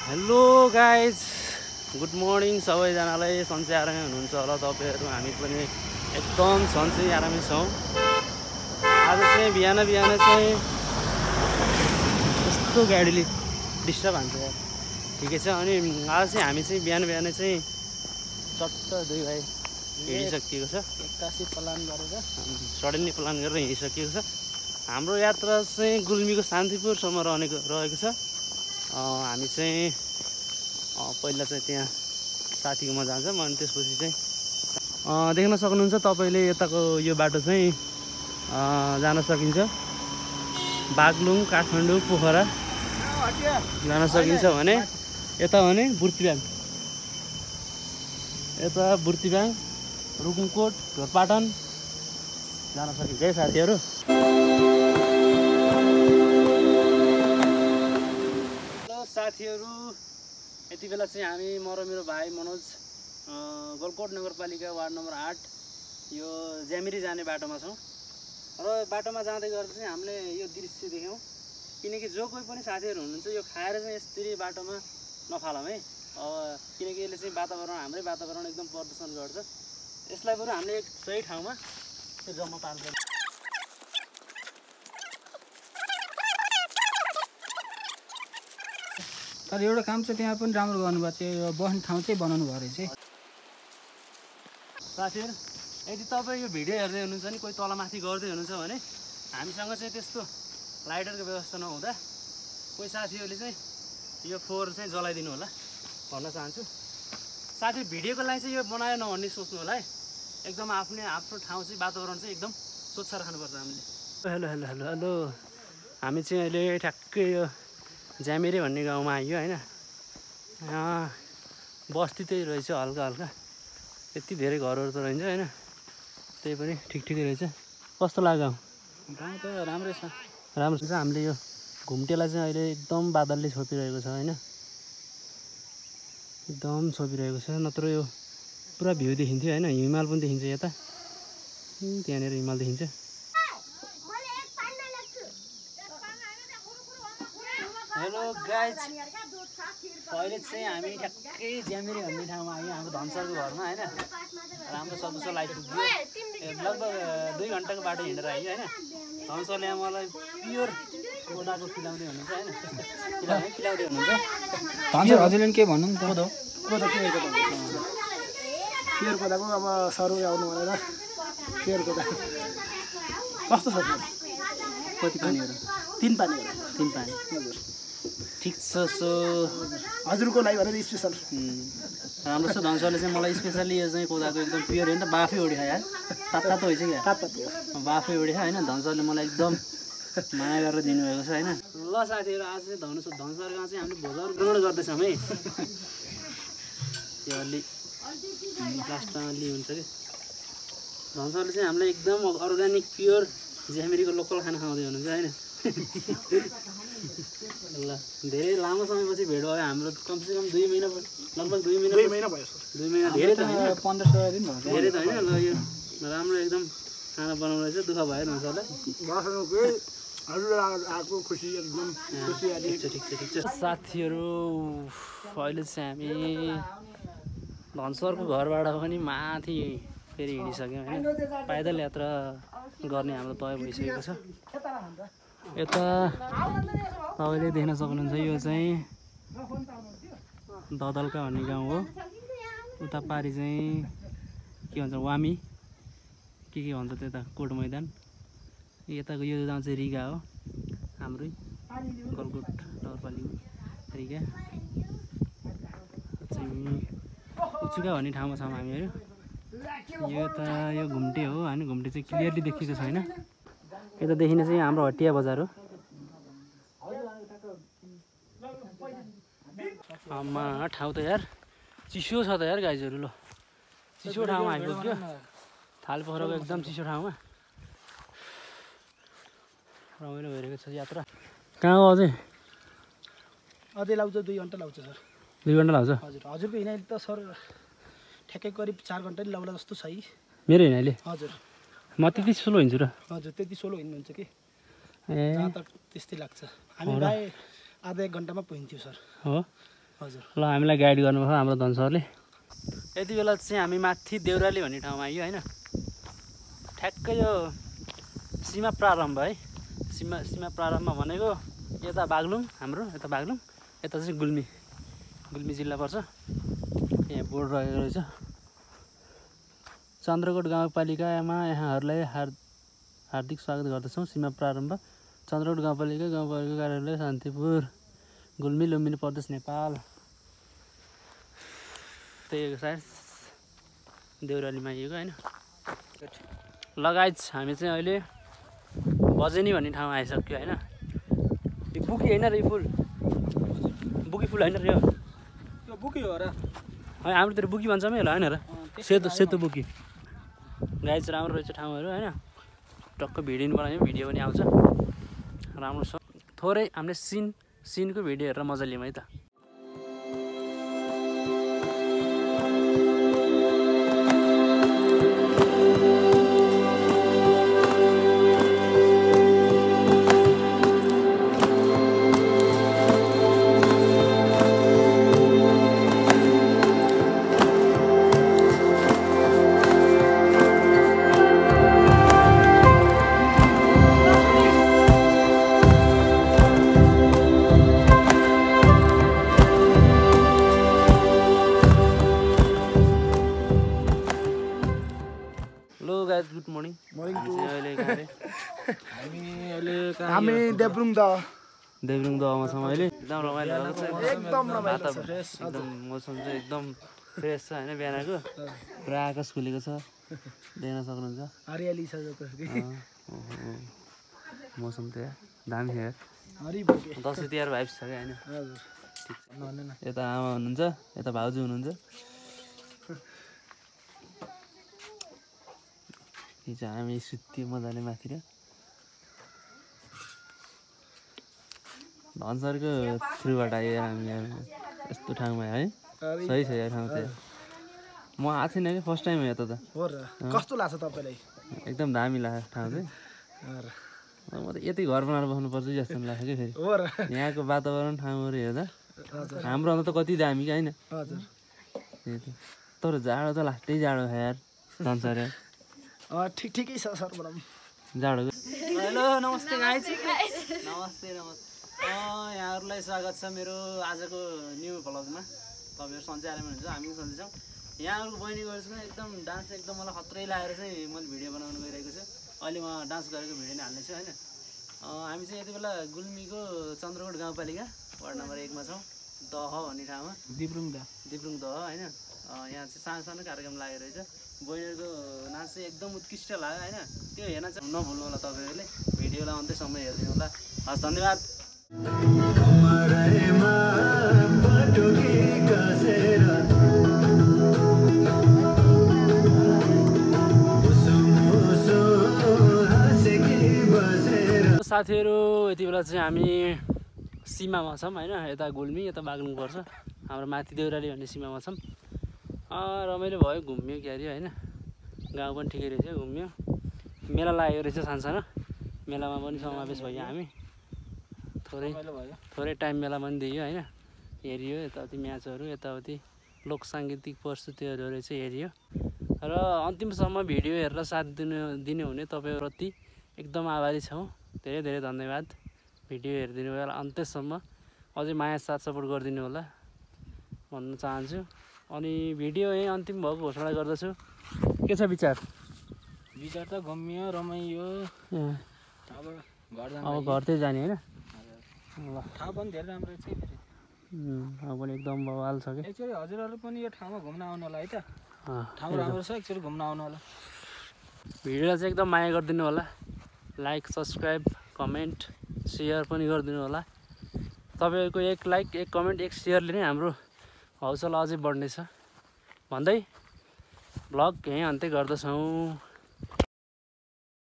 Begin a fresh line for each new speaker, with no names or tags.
Hello guys, good morning सबैजनालाई। सन्चै आरामै हुनुहुन्छ होला तपाईँहरू। हामी पनि एकदम सन्चै आरामै छौँ। आज चाहिँ बिहान चाहिँ कस्तो गाडीले डिस्टर्ब हान्छ यार। ठिकै छ। अनि आज चाहिँ हामी चाहिँ बिहान चाहिँ चट्ट 2 भाइ हिँडिसकिएको छ।
एक्कासी प्लान गरेर
सडनली प्लान गरेर हिँडिसकिएको छ। हाम्रो यात्रा चाहिँ गुल्मीको शान्तिपुरसम्म रहेको छ। हामी चाहिँ पहिला चाहिँ त्यहाँ साथीकोमा जान्छौँ अनि त्यसपछि चाहिँ देख्न सक्नुहुन्छ तपाईँले यताको यो बाटो चाहिँ जान सकिन्छ। बागलुङ, काठमाडौँ, पोखरा जान सकिन्छ भने यता भने बुर्तिबाङ, यता बुर्तिबाङ, रुकुमकोट, ढोरपाटन जान सकिन्छ है साथीहरू। हेलो साथीहरू, यति बेला चाहिँ हामी म र मेरो भाइ मनोज गलकोट नगरपालिका वार्ड नम्बर 8 यो ज्यामिरी जाने बाटोमा छौँ। र बाटोमा जाँदै गर्दा चाहिँ हामीले यो दृश्य देख्यौँ। किनकि जो कोही पनि साथीहरू हुनुहुन्छ यो खाएर चाहिँ यसरी बाटोमा नफालौँ है। किनकि यसले चाहिँ हाम्रै वातावरण एकदम प्रदूषण गर्छ। यसलाई बरु हामीले एक सही ठाउँमा जम्मा पार्छ।
तर एउटा काम चाहिँ त्यहाँ पनि राम्रो गर्नुभएको थियो, यो बस्ने ठाउँ चाहिँ बनाउनु भयो रहेछ।
साथीहरू, यदि तपाईँ यो भिडियो हेर्दै हुनुहुन्छ नि कोही तलमाथि गर्दै हुनुहुन्छ भने हामीसँग चाहिँ त्यस्तो लाइटरको व्यवस्था नहुँदा कोही साथीहरूले चाहिँ यो फोहोर चाहिँ जलाइदिनु होला भन्न चाहन्छु। साथी, भिडियोको लागि चाहिँ यो बनायो नभन्ने सोच्नु होला है। एकदम आफ्नो ठाउँ चाहिँ वातावरण चाहिँ एकदम स्वच्छ राख्नुपर्छ हामीले। हेलो हेलो हेलो हेलो, हामी चाहिँ अहिले ठ्याक्कै यो ज्यामिरे भन्ने गाउँमा आइयो होइन। यहाँ बस्ती त्यही रहेछ, हल्का हल्का यति धेरै घरहरू त रहन्छ होइन। त्यही पनि ठिकै रहेछ। कस्तो लाग्यो?
गाउँ त राम्रै छ।
राम्रो छ। हामीले यो घुम्टेलाई चाहिँ अहिले एकदम बादलले छोपिरहेको छ होइन। एकदम छोपिरहेको छ, नत्र यो पुरा भ्यू देखिन्थ्यो होइन। हिमाल पनि देखिन्छ यता, त्यहाँनिर हिमाल देखिन्छ। हेलो गाइज, अहिले चाहिँ हामी ठ्याक्कै ज्यामिरे भन्ने ठाउँमा आयौँ। हाम्रो धनसरको घरमा होइन। राम्रो सकुशल आइपुग्यो। लगभग 2 घन्टाको बाटो हिँडेर आयो होइन। धनसरले मलाई प्योर कोदाको खिलाउँदै हुनुहुन्छ होइन। खिलाउँदै हुनुहुन्छ।
धनसर हजुरले के भन्नु नि त?
कोदो प्योर कोदाको अब सरु आउनु भनेर प्योर कोदा कस्तो छ?
कति पानीहरू?
3 पानी हो।
3 पानी।
हजुर,
ठिक छ। सो
हजुरको लागि भनेर स्पेसल
राम्रो छ। धनसरले चाहिँ मलाई स्पेसली यो चाहिँ कोदाको एकदम प्योर होइन, बाफै उडी खायो यार। तातो होइन क्या,
तातो
बाफै उडी खायो होइन। धनसरले मलाई एकदम माया गरेर दिनुभएको छ होइन। ल साथीहरू, आज चाहिँ धनसरमा चाहिँ हामीले भोजन ग्रहण गर्दैछौँ है। त्यो अलि लास्टमा अलि हुन्छ कि। धनसरले चाहिँ हामीलाई एकदम अर्ग्यानिक प्योर ज्यामिरीको लोकल खाना खुवाउँदै हुनुहुन्छ होइन। ल, धेरै लामो समयपछि भेट भयो हाम्रो। कमसेकम 2 महिना, लगभग 2 महिना
भयो।
2 महिना धेरै त होइन,
15-16 दिन भयो।
धेरै त होइन। ल, यो राम्रो एकदम खाना बनाउनु रहेछ। दुःख भयो धनसरलाई।
आएको खुसी एकदम खुसी आदि।
ठिक छ साथीहरू, अहिले चाहिँ हामी धनसरको घरबाट पनि माथि फेरि हिँडिसक्यौँ होइन। पैदल यात्रा गर्ने हाम्रो तय भइसकेको छ। यता तपाईँले देख्न सक्नुहुन्छ यो चाहिँ ददल्का भन्ने गाउँ हो। उता पारि चाहिँ के भन्छ, वामी के भन्छ त्यता कोट मैदान। यताको यो गाउँ चाहिँ रिगा हो, हाम्रै गलकोट नगरपालिका रिगा चाहिँ उचुका भन्ने ठाउँमा छौँ हामीहरू। यो त यो घुम्टे हो होइन। घुम्टे चाहिँ क्लियरली देखिएको छैन। यता देखिने चाहिँ हाम्रो हटिया बजार हो। आमा ठाउँ त यार चिसो छ त यार गाइजहरू। ल, चिसो ठाउँमा आइपुग्यो। थालपोखराको एकदम चिसो ठाउँमा रमाइलो भइरहेको छ यात्रा। कहाँ हो अझै?
अझै लाउँछ 2 घन्टा लाउँछ सर।
2 घन्टा लाग्छ?
हजुर, हजुरको हिँडाइ त सर ठ्याक्कै करिब 4 घन्टा नि लाउला जस्तो छ है।
मेरो हिँडाइले?
हजुर,
म त्यति स्लो हिँड्छु र।
हजुर, त्यति सोलो हिँड्नुहुन्छ कि?
ए,
जहाँ तक त्यस्तै लाग्छ। हामी भाइ आधा 1 घन्टामा पुगिन्थ्यो सर।
हो।
हजुर
ल हामीलाई गाइड गर्नुभयो हाम्रो धन सरले। यति बेला चाहिँ हामी माथि देउराली भन्ने ठाउँमा आइयो होइन। ठ्याक्कै यो सीमा प्रारम्भ है। सीमा प्रारम्भ भनेको यता बागलुङ, हाम्रो यता बागलुङ, यता चाहिँ गुल्मी जिल्ला पर्छ। यहाँ बोर्ड रहेको रहेछ। चन्द्रकोट गाउँपालिकामा यहाँहरूलाई हार्दिक स्वागत गर्दछौँ। सीमा प्रारम्भ चन्द्रकोट गाउँपालिका कार्यालय शान्तिपुर, गुल्मी, लुम्बिनी प्रदेश, नेपाल। त्यही हो सायद देउरालीमा आइएको होइन। लगायत हामी चाहिँ अहिले बजेनी भन्ने ठाउँमा आइसक्यो होइन। यो बुकी होइन र यो फुल, बुकी फुल होइन र यो
बुकी हो र?
है हाम्रोतिर बुकी भन्छौँ है होइन र? सेतो बुकी। गाई चाहिँ राम्रो रहेछ ठाउँहरू होइन। टक्क भिडियो बनायो, भिडियो पनि आउँछ राम्रो छ। थोरै हामीले सिनको भिडियो हेरेर मजा लियौँ है त। Good morning.
हामी देब्रुङ
दहमा छौँ अहिले। एकदम रमाइलो छ,
एकदम
एकदम मौसम चाहिँ एकदम फ्रेस छ होइन। बिहानको पुरा आकाश खुलेको छ, देख्न सक्नुहुन्छ।
हरियाली छ
मौसम त दामी छ यार। दसैँ तिहार भाइब्स छ क्या होइन। यता आमा हुनुहुन्छ, यता भाउजू हुनुहुन्छ। हामी सुत्यो मजाले माथि र धनसरको थ्रुबाट आयो हामी यस्तो ठाउँमा है। सही छ यार ठाउँ चाहिँ। म आएको थिइनँ कि फर्स्ट टाइम हो यता त।
कस्तो लाग्छ तपाईँलाई?
एकदम दामी लाग्छ ठाउँ चाहिँ। म त यति घर बनाएर बस्नुपर्छ जस्तो लाग्छ कि फेरि यहाँको वातावरण ठाउँहरू हेर्दा हाम्रो अन्त त कति दामी क्या होइन। तर जाडो त लास्टै जाडो छ यार धनसर।
ठिकै छ सर भनौँ
जाडोको। हेलो नमस्ते गाइज। नमस्ते यहाँहरूलाई स्वागत छ मेरो आजको न्यू भ्लगमा। तपाईँहरू सन्चै आरामै हुनुहुन्छ, हामी सन्चै छौँ। यहाँहरूको बहिनीको एकदम डान्स एकदम मलाई खत्रै लागेर चाहिँ मैले भिडियो बनाउनु गइरहेको छु। अहिले म डान्स गरेको भिडियो नै हाल्नेछु होइन। हामी चाहिँ यति बेला गुल्मीको चन्द्रकोट गाउँपालिका वार्ड नम्बर 1 मा छौँ। दह भन्ने ठाउँमा, दिब्रुङ दह होइन। यहाँ चाहिँ सानो कार्यक्रम लागेको रहेछ। बहिनीहरूको नाच चाहिँ एकदम उत्कृष्ट लाग्यो होइन। त्यो हेर्न चाहिँ नभुल्नु होला तपाईँहरूले। भिडियोलाई अन्त्यसम्म हेरिदिनु होला। हस् धन्यवाद। साथीहरू यति बेला चाहिँ हामी सीमामा छौँ होइन। यता गुल्मी यता बागलुङ पर्छ। हाम्रो माथि देउराली भन्ने सीमामा छौँ। रमाइलो भयो, घुम्यो क्यारी होइन। गाउँ पनि ठिकै रहेछ, घुम्यो। मेला लागेको रहेछ सानो। मेलामा पनि समावेश भयो हामी। थोरै टाइम मेला पनि दियो होइन। हेरियो यताउति म्याचहरू, यताउति लोक साङ्गीतिक प्रस्तुतिहरू रहेछ हेरियो। र अन्तिमसम्म भिडियो हेरेर साथ दिनु हुने तपाईँप्रति एकदम आभारी छौँ। धेरै धेरै धन्यवाद। भिडियो हेरिदिनु होला अन्त्यसम्म। अझै माया साथ सपोर्ट गरिदिनु होला भन्न चाहन्छु। अनि भिडियो यहीँ अन्तिम भएको घोषणा गर्दछु। के छ विचार
त घुम्यो, रमाइयो।
अब घरतिर जाने होइन। ल
ठाउँ पनि धेरै राम्रो छ फेरि।
अब पनि एकदम बवाल छ कि।
एक्चुअली हजुरहरू पनि यो ठाउँमा घुम्न आउनु होला है त। ठाउँ राम्रो छ, एक्चुअली घुम्न आउनु होला।
भिडियोलाई चाहिँ एकदम माया गरिदिनु होला। लाइक, सब्सक्राइब, कमेन्ट, सेयर पनि गरिदिनु होला। तपाईँको एक लाइक, एक कमेन्ट, एक सेयरले नै हाम्रो हौसला अझै बढ्नेछ भन्दै भ्लग यहीँ अन्त्य गर्दछौँ।